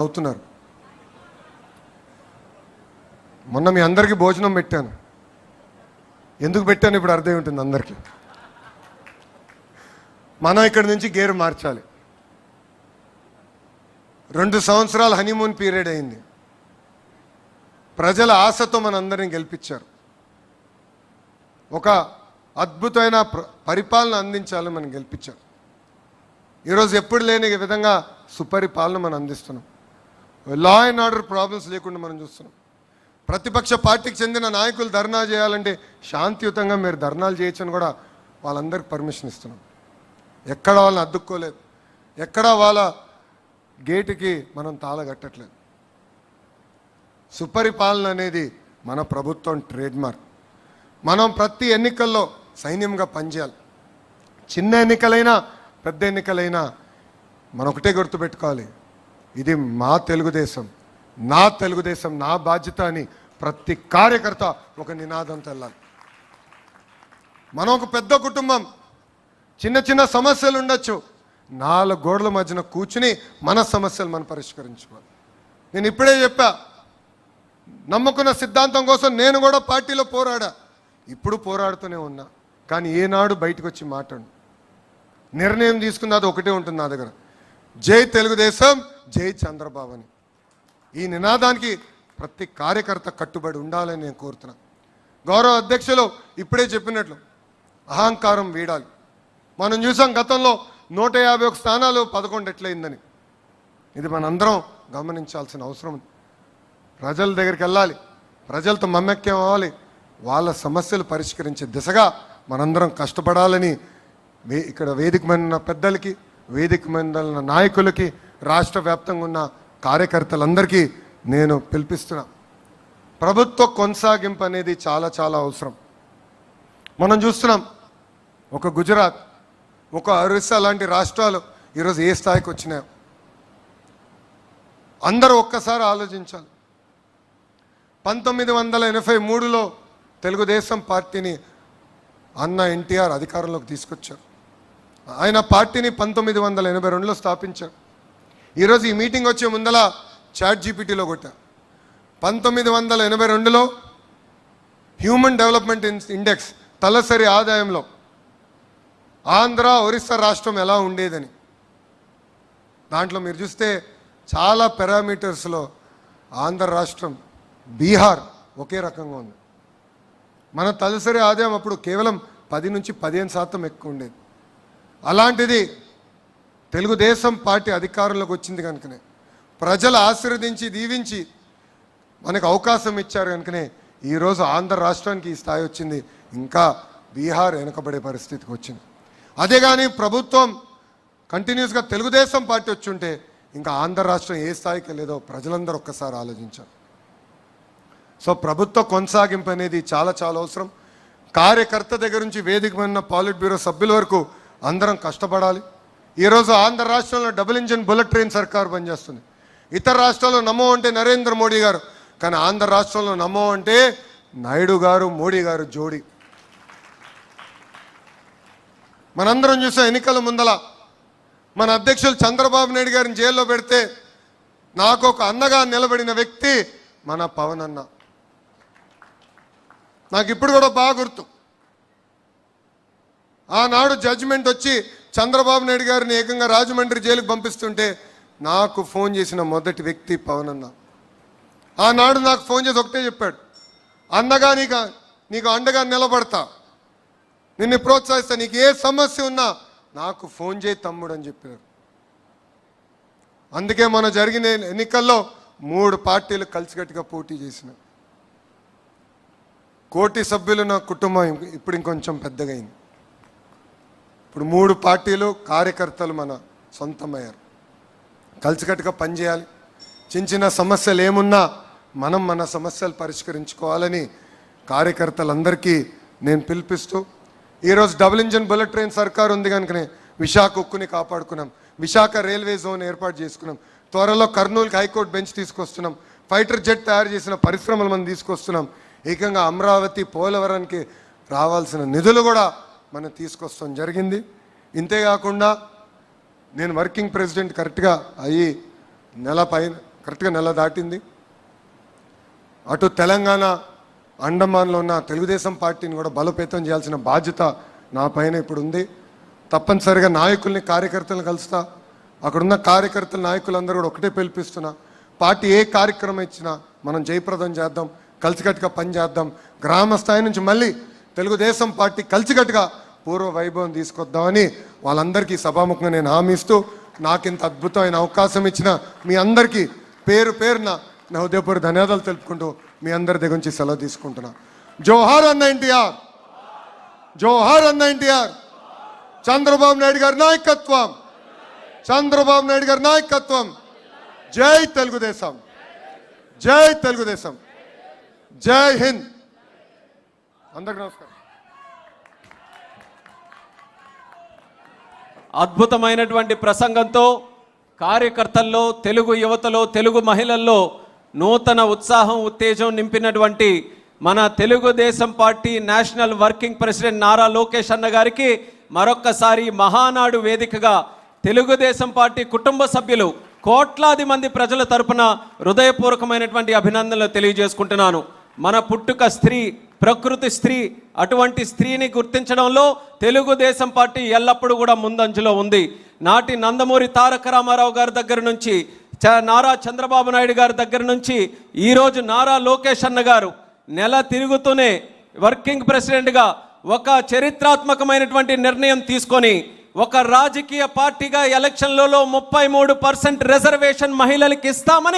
అవుతున్నారు. మొన్న మీ అందరికీ భోజనం పెట్టాను. ఎందుకు పెట్టాను ఇప్పుడు అర్థం ఉంటుంది అందరికీ. మనం ఇక్కడి నుంచి గేరు మార్చాలి. 2 సంవత్సరాల హనీమూన్ పీరియడ్ అయింది. ప్రజల ఆశతో మనందరినీ గెలిపించారు. ఒక అద్భుతమైన పరిపాలన అందించాలని మనం గెలిపించారు. ఈరోజు ఎప్పుడు లేని విధంగా సుపరిపాలన మనం అందిస్తున్నాం. లా అండ్ ఆర్డర్ ప్రాబ్లమ్స్ లేకుండా మనం చూస్తున్నాం. ప్రతిపక్ష పార్టీకి చెందిన నాయకులు ధర్నా చేయాలంటే శాంతియుతంగా మీరు ధర్నాలు చేయొచ్చని కూడా వాళ్ళందరికీ పర్మిషన్ ఇస్తున్నాం. ఎక్కడ వాళ్ళని అడ్డుకోలేదు, ఎక్కడ వాళ్ళ గేటుకి మనం తాళగట్టట్లేదు. సుపరిపాలన అనేది మన ప్రభుత్వం ట్రేడ్ మార్క్. మనం ప్రతి ఎన్నికల్లో సైన్యంగా పనిచేయాలి. చిన్న ఎన్నికలైనా పెద్ద ఎన్నికలైనా మనం ఒకటే గుర్తుపెట్టుకోవాలి, ఇది మా తెలుగుదేశం, నా తెలుగుదేశం, నా బాధ్యత అని ప్రతి కార్యకర్త ఒక నినాదంతో వెళ్ళాలి. మనం ఒక పెద్ద కుటుంబం, చిన్న చిన్న సమస్యలు ఉండొచ్చు, 4 గోడల మధ్యన కూర్చుని మన సమస్యలు మనం పరిష్కరించుకోవాలి. నేను ఇప్పుడే చెప్పా, నమ్ముకున్న సిద్ధాంతం కోసం నేను కూడా పార్టీలో పోరాడా, ఇప్పుడు పోరాడుతూనే ఉన్నా. కానీ ఏనాడు బయటకు వచ్చి మాట్లాడు. నిర్ణయం తీసుకున్నది ఒకటే ఉంటుంది నా దగ్గర, జై తెలుగుదేశం, జై చంద్రబాబు అని. ఈ నినాదానికి ప్రతి కార్యకర్త కట్టుబడి ఉండాలని నేను కోరుతున్నా. గౌరవ అధ్యక్షులు ఇప్పుడే చెప్పినట్లు అహంకారం వీడాలి. మనం చూసాం గతంలో 151 స్థానాలు 11 ఎట్లయిందని. ఇది మనందరం గమనించాల్సిన అవసరం ఉంది. ప్రజల దగ్గరికి వెళ్ళాలి, ప్రజలతో మమ్మక్యం అవ్వాలి, వాళ్ళ సమస్యలు పరిష్కరించే దిశగా మనందరం కష్టపడాలని ఇక్కడ వేదిక మీద ఉన్న పెద్దలకి, వేదిక మీద ఉన్న నాయకులకి, రాష్ట్ర వ్యాప్తంగా ఉన్న కార్యకర్తలందరికీ నేను పిలిపిస్తున్నా. ప్రభుత్వ కొనసాగింపు అనేది చాలా చాలా అవసరం. మనం చూస్తున్నాం, ఒక గుజరాత్, ఒక ఒరిస్సా లాంటి రాష్ట్రాలు ఈరోజు ఏ స్థాయికి వచ్చినాయో అందరూ ఒక్కసారి ఆలోచించాలి. 1983లో తెలుగుదేశం పార్టీని అన్న ఎన్టీఆర్ అధికారంలోకి తీసుకొచ్చారు. ఆయన పార్టీని 1982లో స్థాపించారు. ఈరోజు ఈ మీటింగ్ వచ్చే ముందల ChatGPTలో కొట్టా. 1982లో హ్యూమన్ డెవలప్మెంట్ ఇండెక్స్ తలసరి ఆదాయంలో ఆంధ్ర, ఒరిస్సా రాష్ట్రం ఎలా ఉండేదని. దాంట్లో మీరు చూస్తే చాలా పారామీటర్స్లో ఆంధ్ర రాష్ట్రం, బీహార్ ఒకే రకంగా ఉంది. మన తలసరి ఆదాయం అప్పుడు కేవలం 10 నుంచి 15% ఎక్కువ ఉండేది. అలాంటిది తెలుగుదేశం పార్టీ అధికారంలోకి వచ్చింది కనుకనే, ప్రజలు ఆశీర్వదించి దీవించి మనకు అవకాశం ఇచ్చారు కనుకనే ఈరోజు ఆంధ్ర రాష్ట్రానికి ఈ స్థాయి వచ్చింది. ఇంకా బీహార్ వెనకబడే పరిస్థితికి వచ్చింది. అదే కానీ ప్రభుత్వం కంటిన్యూస్గా తెలుగుదేశం పార్టీ వచ్చి ఉంటే ఇంకా ఆంధ్ర రాష్ట్రం ఏ స్థాయికి వెళ్ళేదో ప్రజలందరూ ఒక్కసారి ఆలోచించారు. సో ప్రభుత్వ కొనసాగింపు అనేది చాలా చాలా అవసరం. కార్యకర్త దగ్గర నుంచి వేదిక మీద పాలిట్ బ్యూరో సభ్యుల వరకు అందరం కష్టపడాలి. ఈరోజు ఆంధ్ర రాష్ట్రంలో డబుల్ ఇంజిన్ బుల్లెట్ ట్రైన్ సర్కారు పనిచేస్తుంది. ఇతర రాష్ట్రాల్లో నమో అంటే నరేంద్ర మోడీ గారు, కానీ ఆంధ్ర రాష్ట్రంలో నమో అంటే నాయుడు గారు, మోడీ గారు జోడి. మనందరం చూసాం, ఎన్నికల ముందల మన అధ్యక్షులు చంద్రబాబు నాయుడు గారిని జైల్లో పెడితే నాకు ఒక అన్నగా నిలబడిన వ్యక్తి మన పవన్ అన్న. నాకు ఇప్పుడు కూడా బాగా గుర్తు. ఆనాడు జడ్జిమెంట్ వచ్చి చంద్రబాబు నాయుడు గారిని ఏకంగా రాజమండ్రి జైలుకు పంపిస్తుంటే నాకు ఫోన్ చేసిన మొదటి వ్యక్తి పవన్ అన్న. ఆనాడు నాకు ఫోన్ చేసి ఒకటే చెప్పాడు, అన్నగా నీకు అండగా నిలబడతా, నిన్ను ప్రోత్సహిస్తా, నీకు ఏ సమస్య ఉన్నా నాకు ఫోన్ చేయి తమ్ముడు అని చెప్పారు. అందుకే మన జరిగిన ఎన్నికల్లో 3 పార్టీలు కలిసికట్టుగా పోటీ చేసిన. కోటి సభ్యులు నా కుటుంబం ఇప్పుడు ఇంకొంచెం పెద్దగా అయింది. ఇప్పుడు 3 పార్టీలు, కార్యకర్తలు మన సొంతమయ్యారు. కలిసికట్టుగా పనిచేయాలి. చిన్న చిన్న సమస్యలు ఏమున్నా మనం మన సమస్యలు పరిష్కరించుకోవాలని కార్యకర్తలందరికీ నేను పిలిపిస్తూ, ఈరోజు డబుల్ ఇంజిన్ బుల్లెట్ ట్రైన్ సర్కారు ఉంది కనుకనే విశాఖ ఉక్కుని కాపాడుకున్నాం, విశాఖ రైల్వే జోన్ ఏర్పాటు చేసుకున్నాం, త్వరలో కర్నూలుకి హైకోర్టు బెంచ్ తీసుకొస్తున్నాం, ఫైటర్ జెట్ తయారు చేసిన పరిశ్రమలు మనం తీసుకొస్తున్నాం, ఏకంగా అమరావతి, పోలవరానికి రావాల్సిన నిధులు కూడా మనం తీసుకొస్తాం జరిగింది. ఇంతేకాకుండా నేను వర్కింగ్ ప్రెసిడెంట్ కరెక్ట్గా అయ్యి నెల కరెక్ట్గా నెల దాటింది. అటు తెలంగాణ అండమాన్లో ఉన్న తెలుగుదేశం పార్టీని కూడా బలోపేతం చేయాల్సిన బాధ్యత నా పైన ఇప్పుడు ఉంది. తప్పనిసరిగా నాయకుల్ని కార్యకర్తలను కలుస్తా. అక్కడున్న కార్యకర్తల నాయకులందరూ కూడా ఒకటే పిలిపిస్తున్నా, పార్టీ ఏ కార్యక్రమం ఇచ్చినా మనం జయప్రదం చేద్దాం, కలిసికట్టుగా పనిచేద్దాం. గ్రామ స్థాయి నుంచి మళ్ళీ తెలుగుదేశం పార్టీ కలిసికట్టుగా పూర్వ వైభవం తీసుకొద్దామని వాళ్ళందరికీ సభాముఖంగా నేను హామీ ఇస్తూ, నాకు ఇంత అద్భుతమైన అవకాశం ఇచ్చిన మీ అందరికీ పేరు పేరున నా హృదయపూర్వక ధన్యవాదాలు తెలుపుకుంటూ మీ అందరి దగ్గర నుంచి సెలవు తీసుకుంటున్నా. జోహార్ అన్న ఎన్టీఆర్, జోహార్ అన్న ఎన్టీఆర్. చంద్రబాబు నాయుడు గారి నాయకత్వం, చంద్రబాబు నాయుడు గారి నాయకత్వం. జై తెలుగుదేశం, జై తెలుగుదేశం, జై హింద్. అందరికీ నమస్కారం. అద్భుతమైనటువంటి ప్రసంగంతో కార్యకర్తల్లో, తెలుగు యువతలో, తెలుగు మహిళల్లో నూతన ఉత్సాహం, ఉత్తేజం నింపినటువంటి మన Telugu Desam party national working president Nara Lokesh అన్న గారికి మరొక్కసారి మహానాడు వేదికగా తెలుగుదేశం పార్టీ కుటుంబ సభ్యులు కోట్లాది మంది ప్రజల తరపున హృదయపూర్వకమైనటువంటి అభినందనలు తెలియజేసుకుంటున్నాను. మన పుట్టుక స్త్రీ, ప్రకృతి స్త్రీ. అటువంటి స్త్రీని గుర్తించడంలో తెలుగుదేశం పార్టీ ఎల్లప్పుడూ కూడా ముందంజలో ఉంది. నాటి నందమూరి తారక రామారావు గారి దగ్గర నుంచి, నారా చంద్రబాబు నాయుడు గారి దగ్గర నుంచి ఈరోజు నారా లోకేష్ అన్న గారు నెల తిరుగుతూనే వర్కింగ్ ప్రెసిడెంట్గా ఒక చరిత్రాత్మకమైనటువంటి నిర్ణయం తీసుకొని ఒక రాజకీయ పార్టీగా ఎలక్షన్లలో 33% రిజర్వేషన్ మహిళలకు ఇస్తామని